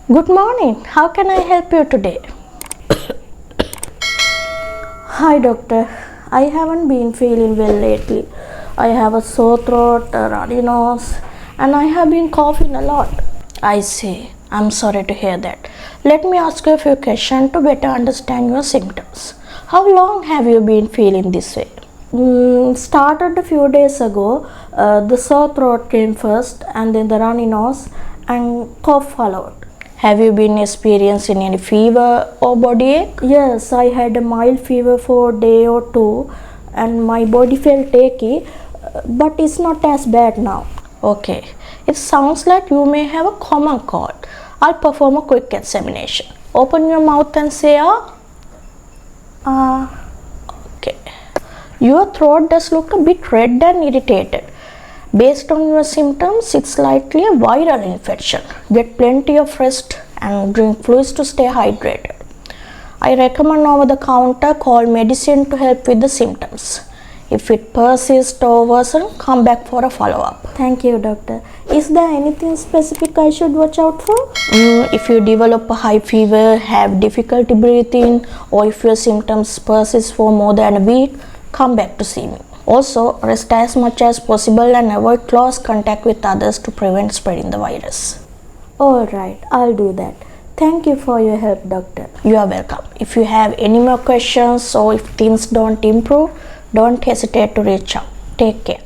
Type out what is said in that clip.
Good morning. How can I help you today? Hi, doctor. I haven't been feeling well lately. I have a sore throat, a runny nose, and I have been coughing a lot. I see. I'm sorry to hear that. Let me ask you a few questions to better understand your symptoms. How long have you been feeling this way? Started a few days ago. The sore throat came first, and then the runny nose and cough followed. Have you been experiencing any fever or body ache? Yes, I had a mild fever for a day or two, and my body felt achy, but it's not as bad now. Okay, it sounds like you may have a common cold. I'll perform a quick examination. Open your mouth and say ah. Okay. Your throat does look a bit red and irritated. Based on your symptoms, it's likely a viral infection. Get plenty of rest and drink fluids to stay hydrated. I recommend over-the-counter cold medicine to help with the symptoms. If it persists or worsens, come back for a follow-up. Thank you, doctor. Is there anything specific I should watch out for? If you develop a high fever, have difficulty breathing, or if your symptoms persist for more than a week, come back to see me. Also, rest as much as possible and avoid close contact with others to prevent spreading the virus. Alright, I'll do that. Thank you for your help, doctor. You are welcome. If you have any more questions or if things don't improve, don't hesitate to reach out. Take care.